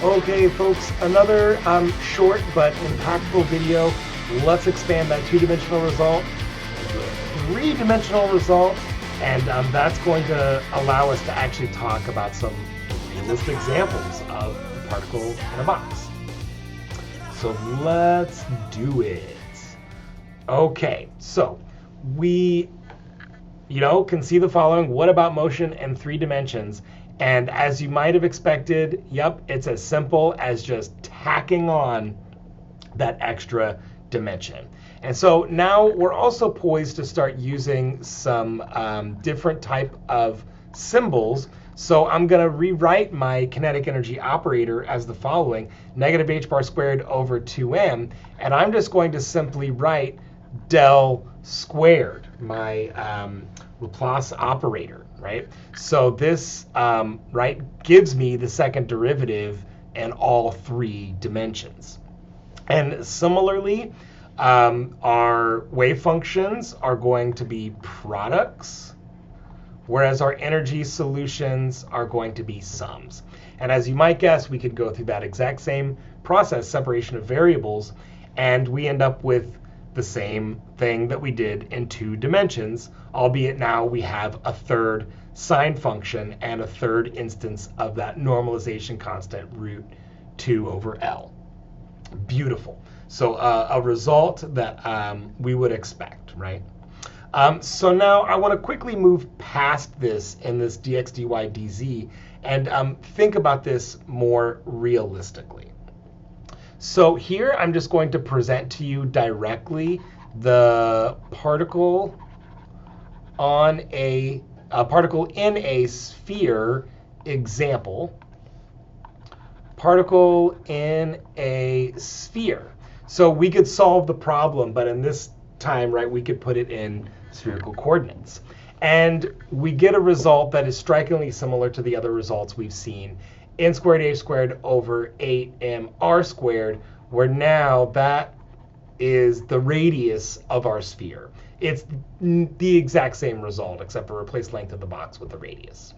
Okay, folks, another short but impactful video. Let's expand that two-dimensional result to a three-dimensional result, and that's going to allow us to actually talk about some realistic examples of the particle in a box. So let's do it. Okay, so we, can see the following. What about motion in 3 dimensions? And as you might have expected, yep, it's as simple as just tacking on that extra dimension. And so now we're also poised to start using some different type of symbols. So I'm going to rewrite my kinetic energy operator as the following: negative h bar squared over 2m. And I'm just going to simply write del squared, my Laplace operator, right? So this, gives me the second derivative in all 3 dimensions. And similarly, our wave functions are going to be products, whereas our energy solutions are going to be sums. And as you might guess, we could go through that exact same process, separation of variables, and we end up with the same thing that we did in 2 dimensions, albeit now we have a third sine function and a third instance of that normalization constant root 2 over L. Beautiful. So a result that we would expect, right? So now I want to quickly move past this in this dx, dy, dz and think about this more realistically. So here I'm just going to present to you directly the particle on a particle in a sphere example. Particle in a sphere. So we could solve the problem, but in this time, right, we could put it in spherical coordinates. And we get a result that is strikingly similar to the other results we've seen: n squared h squared over 8mr squared, where now that is the radius of our sphere. It's the exact same result, except for replace length of the box with the radius.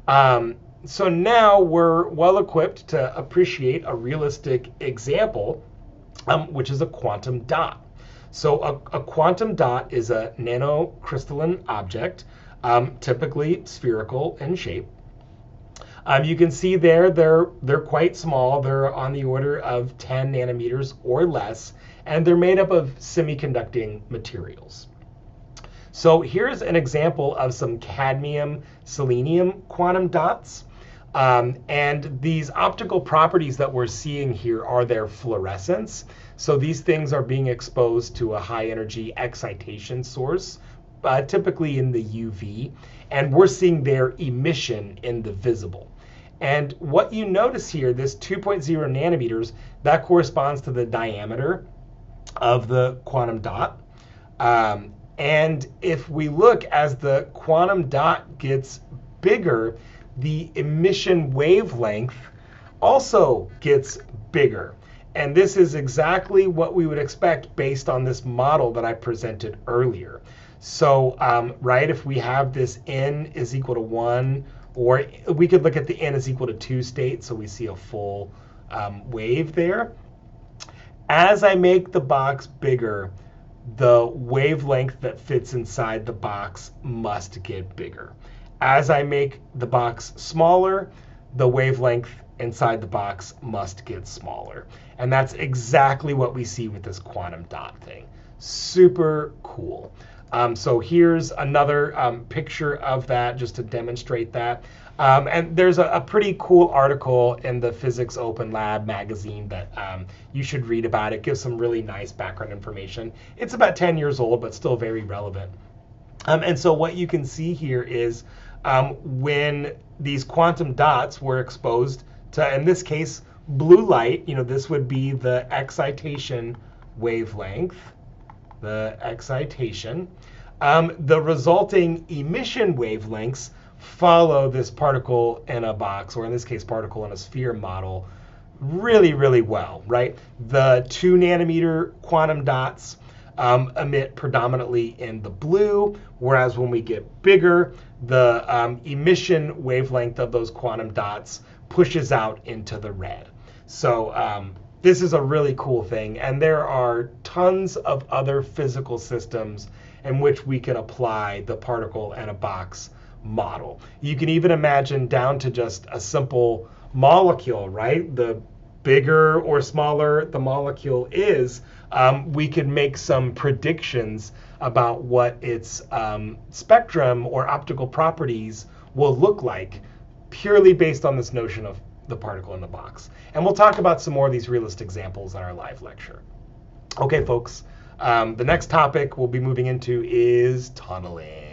So now we're well equipped to appreciate a realistic example, which is a quantum dot. So a quantum dot is a nanocrystalline object, typically spherical in shape. You can see there they're quite small. They're on the order of 10 nanometers or less, and they're made up of semiconducting materials. So here's an example of some cadmium-selenium quantum dots. And these optical properties that we're seeing here are their fluorescence. So these things are being exposed to a high energy excitation source, typically in the UV, and we're seeing their emission in the visible. And what you notice here, this 2.0 nanometers, that corresponds to the diameter of the quantum dot. And if we look, as the quantum dot gets bigger, the emission wavelength also gets bigger. And this is exactly what we would expect based on this model that I presented earlier. So, if we have this n is equal to 1, or we could look at the n is equal to 2 state, so we see a full wave there. As I make the box bigger, the wavelength that fits inside the box must get bigger. As I make the box smaller, the wavelength inside the box must get smaller. And that's exactly what we see with this quantum dot thing. Super cool. So here's another picture of that just to demonstrate that. And there's a pretty cool article in the Physics Open Lab magazine that you should read about. It gives some really nice background information. It's about 10 years old, but still very relevant. And so what you can see here is when these quantum dots were exposed to, in this case, blue light, this would be the excitation wavelength, the excitation. The resulting emission wavelengths follow this particle in a box, or in this case, particle in a sphere model, really, really well, right? The 2 nanometer quantum dots emit predominantly in the blue, whereas when we get bigger, the emission wavelength of those quantum dots pushes out into the red. So this is a really cool thing, and there are tons of other physical systems in which we can apply the particle in a box model. You can even imagine down to just a simple molecule, right? The bigger or smaller the molecule is, we can make some predictions about what its spectrum or optical properties will look like purely based on this notion of the particle in the box. And we'll talk about some more of these realist examples in our live lecture. Okay, folks, the next topic we'll be moving into is tunneling.